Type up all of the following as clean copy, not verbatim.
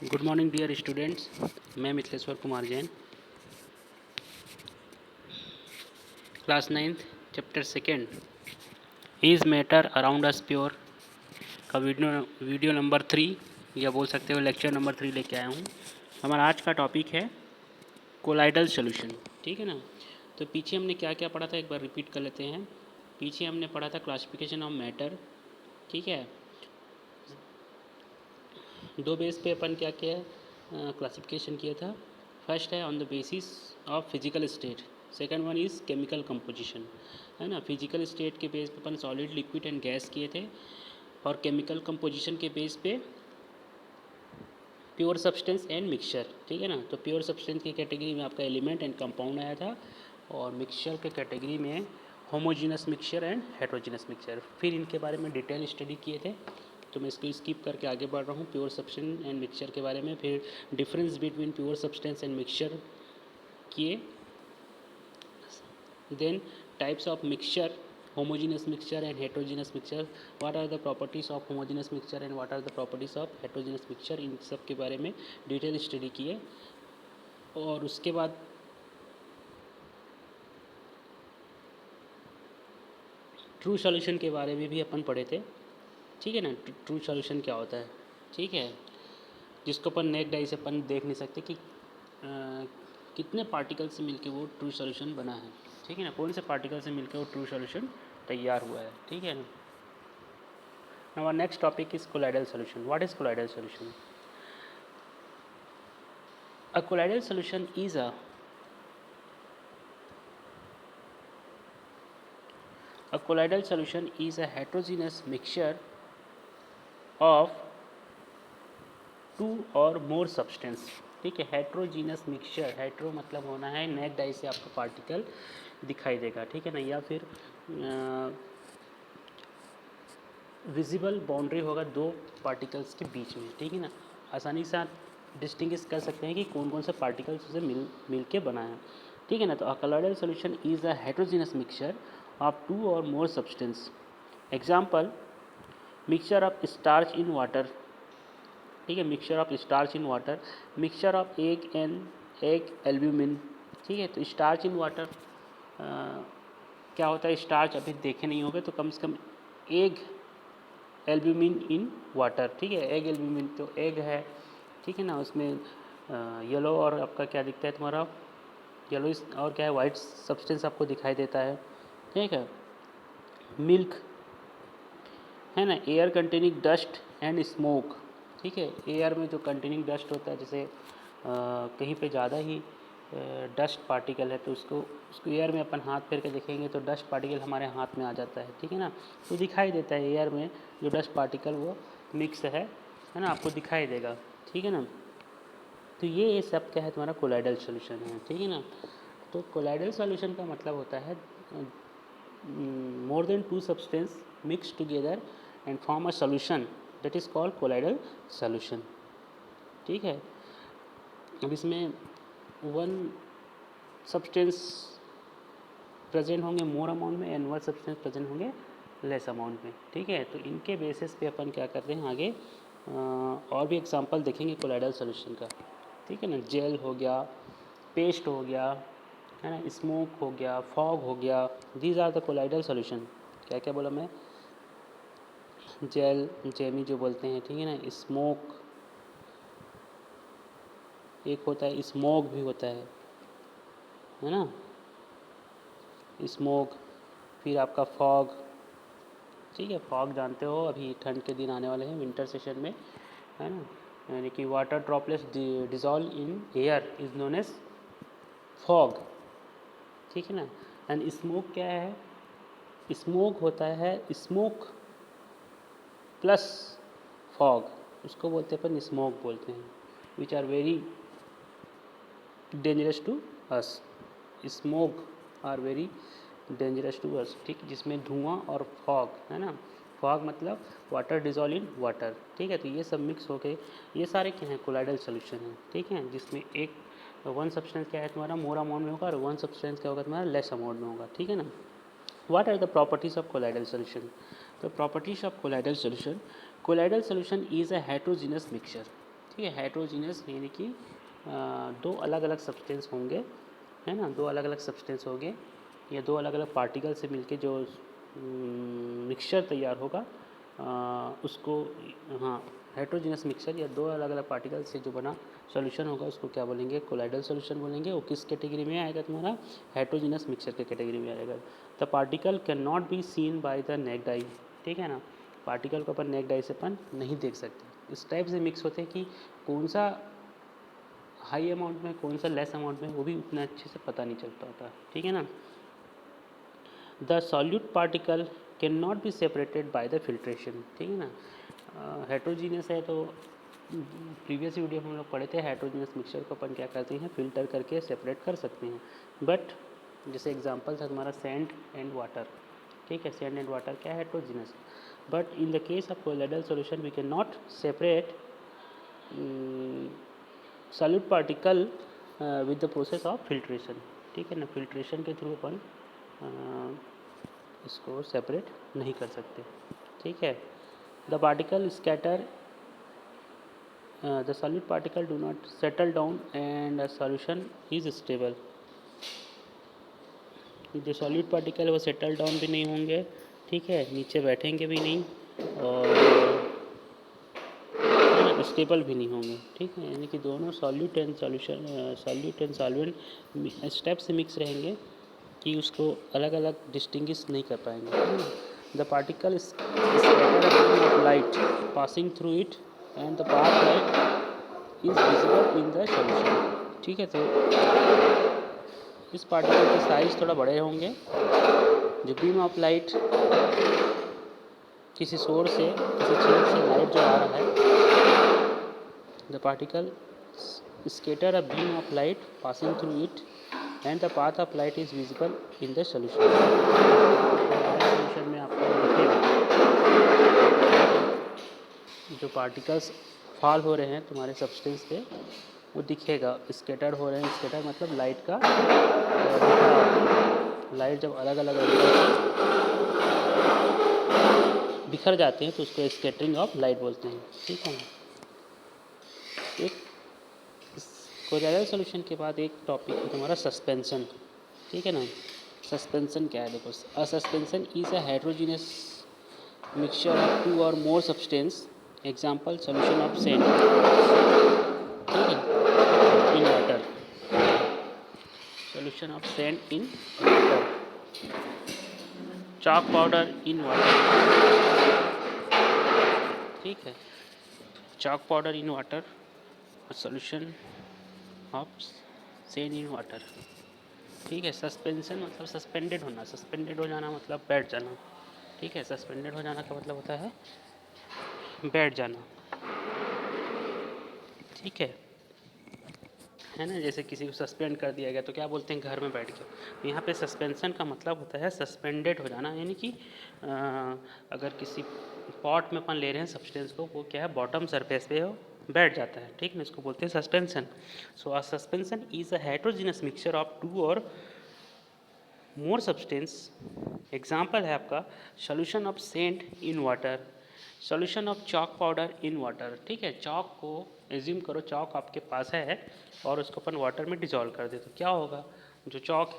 Good morning dear students. मैं Mithileshwar Kumar Jain, class ninth chapter second is matter around us pure का video number 3 या बोल सकते हो लेक्चर नंबर 3 लेके आया हूँ। हमारा आज का टॉपिक है कोलाइडल सॉल्यूशन। ठीक है ना। तो पीछे हमने क्या क्या पढ़ा था एक बार रिपीट कर लेते हैं। पीछे हमने पढ़ा था क्लासिफिकेशन ऑफ मैटर। ठीक है, दो बेस पे अपन क्या किया क्लासिफिकेशन किया था। फर्स्ट है on the basis of physical state, second one is chemical composition, है ना। फिजिकल स्टेट के बेस पे अपन सॉलिड, लिक्विड एंड गैस किए थे, और केमिकल कंपोजिशन के बेस पे प्योर सब्सटेंस एंड मिक्सचर। ठीक है ना। तो प्योर सब्सटेंस की कैटेगरी में आपका एलिमेंट एंड कंपाउंड आया था, और मिक्सचर के कैटेगरी में homogeneous mixture and heterogeneous mixture. फिर इनके बारे में डिटेल स्टडी किए थे, तो मैं इसको स्किप करके आगे बढ़ रहा हूँ प्योर सब्सटेंस एंड मिक्सचर के बारे में। फिर difference between pure substance and mixture किए। Then types of mixture, homogeneous mixture and heterogeneous mixture, what are the properties of homogeneous mixture and what are the properties of heterogeneous mixture, इन सब के बारे में detail study किए। और उसके बाद true solution के बारे में भी अपन पढ़े थे। ठीक है ना। ट्रू सॉल्यूशन क्या होता है, ठीक है, जिसको अपन नेक डाई से अपन देख नहीं सकते कि कितने पार्टिकल से मिलके वो ट्रू सॉल्यूशन बना है। ठीक है ना, कौन से पार्टिकल से मिलकर वो ट्रू सॉल्यूशन तैयार हुआ है। ठीक है ना। Now our next topic is colloidal solution. What is colloidal solution? A colloidal solution is a heterogeneous mixture of two or more substance. ठीक है, हेट्रोजीनस मिक्सचर, हेट्रो मतलब होना है नेक डाई से आपको पार्टिकल दिखाई देगा। ठीक है ना, या फिर विजिबल बाउंड्री होगा दो पार्टिकल्स के बीच में। ठीक है ना, आसानी से डिस्टिंग्विश कर सकते हैं कि कौन कौन से पार्टिकल्स उसे मिल के बना है। ठीक है ना। तो a colloidal solution is a heterogeneous mixture of two और more substance. Example, mixture of starch in water. ठीक है, mixture of starch in water, mixture of egg and egg albumin. ठीक है, तो स्टार्च इन वाटर क्या होता है, starch अभी देखे नहीं होगे तो कम से कम एग एल्ब्यूमिन इन वाटर। ठीक है, एग एल्ब्यूमिन तो एग है। ठीक है ना, उसमें येलो और आपका क्या दिखता है तुम्हारा, येलो और क्या है, वाइट सब्सटेंस आपको दिखाई देता है। ठीक है, मिल्क है ना, air containing dust and smoke. ठीक है, एयर में जो कंटेनिंग डस्ट होता है, जैसे कहीं पे ज़्यादा ही डस्ट पार्टिकल है तो उसको एयर में अपन हाथ फेर के देखेंगे तो डस्ट पार्टिकल हमारे हाथ में आ जाता है। ठीक है ना, तो दिखाई देता है एयर में जो डस्ट पार्टिकल वो मिक्स है ना, आपको दिखाई देगा। ठीक है ना, तो ये सब क्या है, तुम्हारा कोलाइडल सॉल्यूशन है। ठीक है ना, तो कोलाइडल सॉल्यूशन का मतलब होता है more than two substance mixed together and form a solution, that is called colloidal solution. ठीक है, अब इसमें वन सब्सटेंस प्रेजेंट होंगे मोर अमाउंट में एंड वन सब्सटेंस प्रेजेंट होंगे लेस अमाउंट में। ठीक है, तो इनके बेसिस पे अपन क्या करते हैं आगे और भी एग्जांपल देखेंगे कोलाइडल सॉल्यूशन का। ठीक है ना, जेल हो गया, पेस्ट हो गया, है ना, स्मोक हो गया, फॉग हो गया, these are the colloidal solution. क्या क्या बोला मैं, जेल, जेमी जो बोलते हैं। ठीक है ना, स्मोक एक होता है, स्मोक भी होता है ना, स्मोक। फिर आपका फॉग। ठीक है, फॉग जानते हो अभी ठंड के दिन आने वाले हैं विंटर सेशन में, है ना, यानी कि water droplets dissolve in air is known as fog. ठीक है ना, एंड स्मोक क्या है, स्मोक होता है स्मोक प्लस फॉग, उसको बोलते हैं अपन स्मोक बोलते हैं, which are very dangerous to us. Smoke are very dangerous to us. ठीक, जिसमें धुआं और फॉग है ना, फॉग मतलब वाटर डिजॉल्व इन वाटर। ठीक है, तो ये सब मिक्स हो के ये सारे क्या हैं, कोलाइडल सॉल्यूशन है। ठीक है, जिसमें एक वन सब्सटेंस क्या है तुम्हारा मोर अमाउंट में होगा और वन सब्सटेंस क्या होगा तुम्हारा लेस अमाउंट में होगा। ठीक है ना। What are the properties of colloidal solution? The properties of colloidal solution is a heterogeneous mixture. ठीक है। हेट्रोजीनियस यानी कि दो अलग अलग सब्सटेंस होंगे, है ना, दो अलग अलग सब्सटेंस होंगे या दो अलग अलग पार्टिकल से मिलके जो मिक्सचर तैयार होगा उसको, हाँ, हेट्रोजीनियस मिक्सचर या दो अलग अलग पार्टिकल से जो बना सॉल्यूशन होगा उसको क्या बोलेंगे, कोलाइडल सॉल्यूशन बोलेंगे। वो किस कैटेगरी में आएगा तुम्हारा, हेट्रोजीनियस मिक्सचर के कैटेगरी में आएगा। The particle can not be seen by the necked आई, ठीक है ना, पार्टिकल को अपन नेक्ड आई से अपन नहीं देख सकते। इस टाइप से मिक्स होते हैं कि कौन सा हाई अमाउंट में कौन सा लेस अमाउंट में वो भी उतना अच्छे से पता नहीं चल पाता, ठीक है ना। The solute particle can not be separated by the filtration, ठीक है ना। हेट्रोजीनियस है तो प्रीवियस वीडियो में हम लोग पढ़े थे, हेट्रोजीनियस मिक्सचर को अपन क्या करते हैं, फिल्टर करके सेपरेट कर सकते हैं। बट जैसे एग्जांपल था तुम्हारा सैंड एंड वाटर, ठीक है, सैंड एंड वाटर क्या है, heterogeneous. But in the case of colloidal solution we can not separate solute particle with the process of filtration, ठीक है ना। फिल्ट्रेशन के थ्रू अपन इसको सेपरेट नहीं कर सकते, ठीक है। The particle scatter, the solid particle do not settle down and solution is stable. जो सॉलिड पार्टिकल है वो सेटल डाउन भी नहीं होंगे, ठीक है, नीचे बैठेंगे भी नहीं और स्टेबल भी नहीं होंगे, ठीक है। यानी कि दोनों solute and solution, solute and solvent step से मिक्स रहेंगे कि उसको अलग अलग डिस्टिंग्विश नहीं कर पाएंगे। The particle of light passing through it and the path light is visible in the solution, ठीक है। तो इस पार्टिकल के साइज थोड़ा बड़े होंगे। जो बीम ऑफ लाइट किसी सोर्स से किसी छेद से लाइट जो आ रहा है, the particle scatter a beam of light passing through it and the path of light is visible in the solution। Solution में आपको दिखेगा जो पार्टिकल्स फॉल हो रहे हैं तुम्हारे सब्सटेंस पे वो दिखेगा, स्कैटर हो रहे हैं। स्कैटर मतलब लाइट का लाइट जब अलग अलग बिखर जाते हैं तो उसको स्कैटरिंग ऑफ लाइट बोलते हैं, ठीक है। एक कोलाइडल सॉल्यूशन के बाद एक टॉपिक है तुम्हारा सस्पेंशन, ठीक है ना। सस्पेंशन क्या है, देखो, a suspension is a heterogeneous mixture of two और more substance, example solution of sand, ठीक है, in water, solution of sand in water, chalk powder in water, ठीक है, chalk powder in water, solution of sand in water, ठीक है। Suspension मतलब suspended होना, suspended हो जाना मतलब बैठ जाना, ठीक है। सस्पेंडेड हो जाना का मतलब होता है बैठ जाना, ठीक है ना। जैसे किसी को सस्पेंड कर दिया गया तो क्या बोलते हैं, घर में बैठ के। यहाँ पे सस्पेंशन का मतलब होता है सस्पेंडेड हो जाना, यानी कि अगर किसी पॉट में अपन ले रहे हैं सब्सटेंस को, वो क्या है, बॉटम सरफेस पे हो बैठ जाता है, ठीक है, इसको बोलते हैं suspension. So a suspension is a heterogeneous mixture of two और मोर सब्सटेंस, एग्जाम्पल है आपका solution of sand in water, solution of chalk powder in water, ठीक है। चॉक को एज्यूम करो, चॉक आपके पास है और उसको अपन वाटर में डिजॉल्व कर दे तो क्या होगा, जो चॉक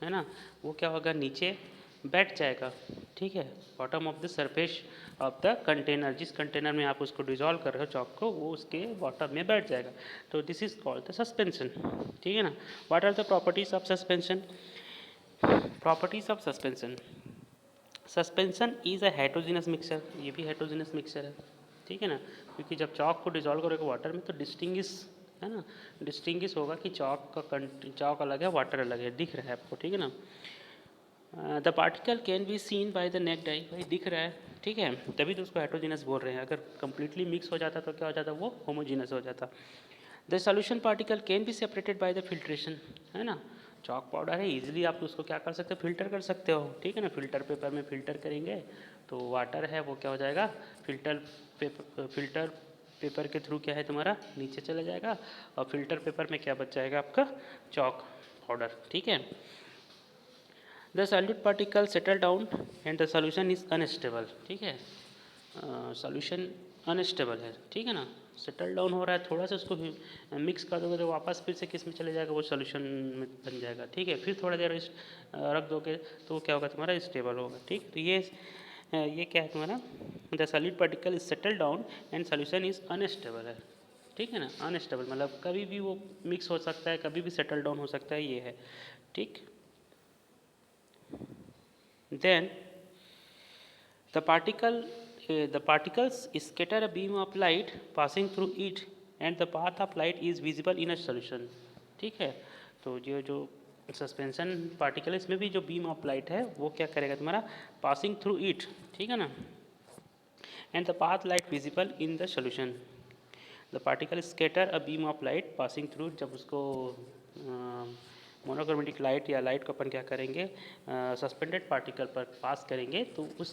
है ना, वो क्या होगा, नीचे बैठ जाएगा, ठीक है, bottom of the surface of the container. जिस कंटेनर में आप उसको डिजॉल्व कर रहे हो चॉक को, वो उसके बॉटम में बैठ जाएगा। तो this is called the suspension, ठीक है ना। What are the properties of suspension, properties of suspension, suspension is a heterogeneous mixture, ये भी हेट्रोजीनियस मिक्सचर है, ठीक है ना, क्योंकि जब चॉक को डिजॉल्व करोगे वाटर में तो डिस्टिंग्विश, है ना, डिस्टिंग्विश होगा कि चॉक अलग है वाटर अलग है, दिख रहा है आपको, ठीक है ना। The particle can be seen by the necked आई, भाई दिख रहा है, ठीक है, तभी तो उसको हेट्रोजीनियस बोल रहे हैं। अगर कंप्लीटली मिक्स हो जाता तो क्या हो जाता, वो होमोजीनियस हो जाता। The solution particle can be separated by the filtration, है ना, चॉक पाउडर है, इजीली आप उसको क्या कर सकते हो, फिल्टर कर सकते हो, ठीक है ना। फिल्टर पेपर में फिल्टर करेंगे तो वाटर है वो क्या हो जाएगा, फिल्टर पेपर के थ्रू क्या है तुम्हारा नीचे चला जाएगा और फिल्टर पेपर में क्या बच जाएगा आपका, चॉक पाउडर, ठीक है। The solute particle settle down and the solution is unstable, ठीक है। सॉल्यूशन अनस्टेबल है, ठीक है ना, सेटल डाउन हो रहा है, थोड़ा सा उसको मिक्स कर दोगे तो वापस फिर से किस में चले जाएगा, वो सोल्यूशन में बन जाएगा, ठीक है। फिर थोड़ा देर रख दोगे तो क्या होगा तुम्हारा, स्टेबल होगा, ठीक। तो ये क्या है तुम्हारा, the solid particle is settle down and solution is unstable है, ठीक है ना। अनस्टेबल मतलब कभी भी वो मिक्स हो सकता है, कभी भी सेटल डाउन हो सकता है, ये है, ठीक। Then the particles scatter a beam of light passing through it and the path of light is visible in a solution, ठीक है। तो जो सस्पेंशन पार्टिकल इसमें भी जो बीम ऑफ लाइट है वो क्या करेगा तुम्हारा, पासिंग थ्रू इट, ठीक है ना, and the path light visible in the solution. The particle scatter a beam of light passing through, जब उसको मोनोक्रोमेटिक लाइट या लाइट को अपन क्या करेंगे, सस्पेंडेड पार्टिकल पर पास करेंगे तो उस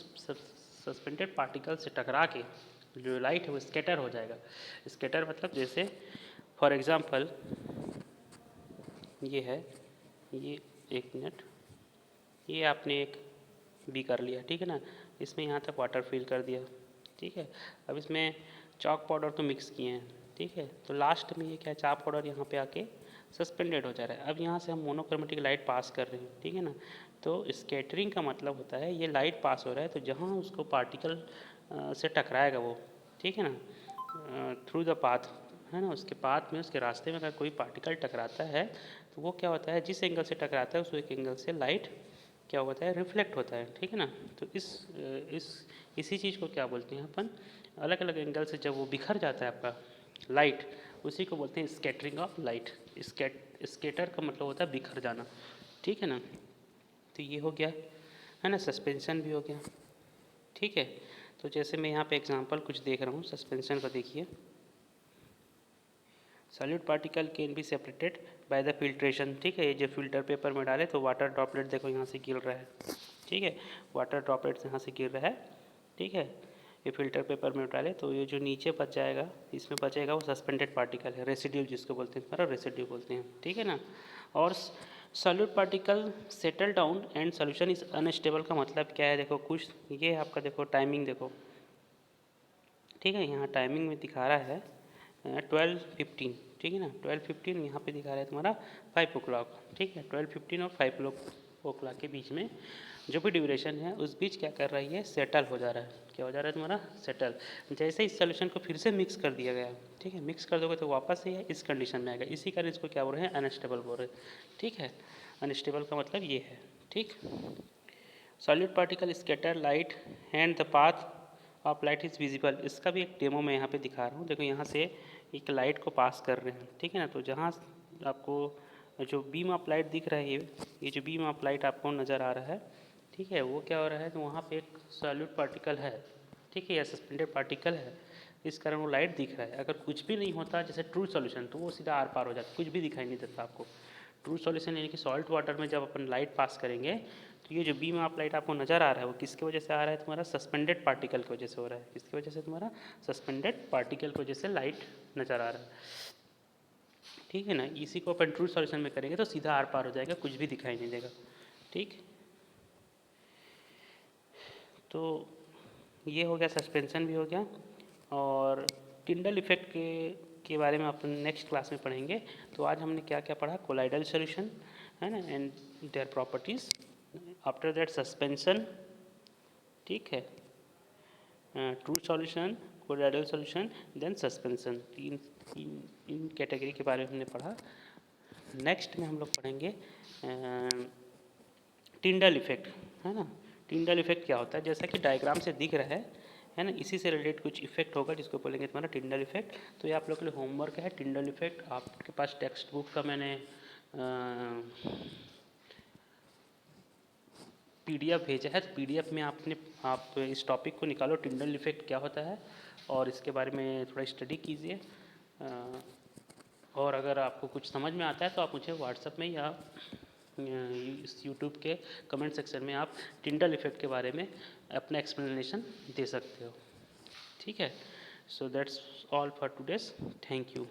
सस्पेंडेड पार्टिकल से टकरा के जो लाइट है वो स्कैटर हो जाएगा। स्कैटर मतलब जैसे फॉर एग्जांपल ये है, ये एक मिनट, ये आपने एक बी कर लिया, ठीक है ना, इसमें यहाँ तक वाटर फिल कर दिया, ठीक है। अब इसमें चॉक पाउडर तो मिक्स किए हैं, ठीक है। तो लास्ट में ये क्या, चॉक पाउडर यहाँ पे आके सस्पेंडेड हो जा रहा है। अब यहाँ से हम मोनोक्रोमेटिक लाइट पास कर रहे हैं, ठीक है ना। तो स्कैटरिंग का मतलब होता है ये लाइट पास हो रहा है तो जहाँ उसको पार्टिकल से टकराएगा वो, ठीक है ना, थ्रू द पाथ, है ना, उसके पाथ में, उसके रास्ते में अगर कोई पार्टिकल टकराता है तो वो क्या होता है, जिस एंगल से टकराता है उस एक एंगल से लाइट क्या होता है, रिफ्लेक्ट होता है, ठीक है ना। तो इसी चीज़ को क्या बोलते हैं अपन, अलग अलग एंगल से जब वो बिखर जाता है आपका लाइट, उसी को बोलते हैं स्कैटरिंग ऑफ लाइट। स्कैटर का मतलब होता है बिखर जाना, ठीक है ना। तो ये हो गया, है ना, सस्पेंशन भी हो गया, ठीक है। तो जैसे मैं यहाँ पे एग्जांपल कुछ देख रहा हूँ सस्पेंशन का, देखिए, solid particle can be separated by the filtration, ठीक है। ये जो फिल्टर पेपर में डाले तो वाटर ड्रॉपलेट देखो यहाँ से गिर रहा है, ठीक है, वाटर ड्रॉपलेट यहाँ से गिर रहा है, ठीक है। ये फिल्टर पेपर में डाले तो ये जो नीचे बच जाएगा, इसमें बचेगा वो सस्पेंडेड पार्टिकल है, रेसिड्यू जिसको बोलते हैं, हमारा रेसिड्यू बोलते हैं, ठीक है ना। और solid particle settle down and solution is unstable का मतलब क्या है, देखो कुछ ये आपका देखो टाइमिंग देखो, ठीक है, यहाँ टाइमिंग में दिखा रहा है 12:15, ठीक है ना, 12:15, यहाँ पे दिखा रहा है तुम्हारा 5 o'clock, ठीक है। 12:15 और 5 o'clock के बीच में जो भी ड्यूरेशन है उस बीच क्या कर रही है, सेटल हो जा रहा है, क्या हो जा रहा है तुम्हारा, सेटल। जैसे इस सोल्यूशन को फिर से मिक्स कर दिया गया, ठीक है, मिक्स कर दोगे तो वापस से इस कंडीशन में आएगा, इसी कारण इसको क्या बोल रहे हैं, अनस्टेबल बोल रहे हैं, ठीक है। अनस्टेबल का मतलब ये है, ठीक। Solid particle scatter light and the path of light is visible, इसका भी एक डेमो मैं यहाँ पे दिखा रहा हूँ। देखो यहाँ से एक लाइट को पास कर रहे हैं, ठीक है ना। तो जहाँ आपको जो बीम ऑफ लाइट दिख रहा है, ये जो बीम ऑफ लाइट आपको नज़र आ रहा है, ठीक है, वो क्या हो रहा है, तो वहाँ पे एक सॉलिड पार्टिकल है, ठीक है, या सस्पेंडेड पार्टिकल है, इस कारण वो लाइट दिख रहा है। अगर कुछ भी नहीं होता जैसे ट्रू सॉल्यूशन तो वो सीधा आर पार हो जाता, कुछ भी दिखाई नहीं देता आपको। ट्रू सॉल्यूशन यानी कि सॉल्ट वाटर में जब अपन लाइट पास करेंगे तो ये जो बीम ऑफ लाइट आपको नज़र आ रहा है वो किसकी वजह से आ रहा है, तुम्हारा सस्पेंडेड पार्टिकल की वजह से हो रहा है। किसकी वजह से, तुम्हारा सस्पेंडेड पार्टिकल की वजह से लाइट नज़र आ रहा है, ठीक है ना। इसी को अपन ट्रू सॉल्यूशन में करेंगे तो सीधा आर पार हो जाएगा, कुछ भी दिखाई नहीं देगा, ठीक। तो ये हो गया, सस्पेंशन भी हो गया। और टिंडल इफेक्ट के बारे में अपन नेक्स्ट क्लास में पढ़ेंगे। तो आज हमने क्या क्या पढ़ा, कोलाइडल सॉल्यूशन, है ना, and their properties, after that suspension, ठीक है, true solution, colloidal solution, then suspension, इन कैटेगरी के बारे में हमने पढ़ा। नेक्स्ट में हम लोग पढ़ेंगे टिंडल इफेक्ट, है ना। टिंडल इफेक्ट क्या होता है, जैसा कि डायग्राम से दिख रहा है ना, इसी से रिलेटेड कुछ इफेक्ट होगा जिसको बोलेंगे तुम्हारा टिंडल इफेक्ट। तो ये आप लोग के लिए होमवर्क है, टिंडल इफेक्ट। आपके पास टेक्स्ट बुक का मैंने PDF भेजा है, तो PDF में आप इस टॉपिक को निकालो, टिंडल इफेक्ट क्या होता है, और इसके बारे में थोड़ा स्टडी कीजिए। और अगर आपको कुछ समझ में आता है तो आप मुझे व्हाट्सएप में या इस यूट्यूब के कमेंट सेक्शन में आप टिंडल इफेक्ट के बारे में अपना एक्सप्लेनेशन दे सकते हो, ठीक है। So that's all for today's, thank you.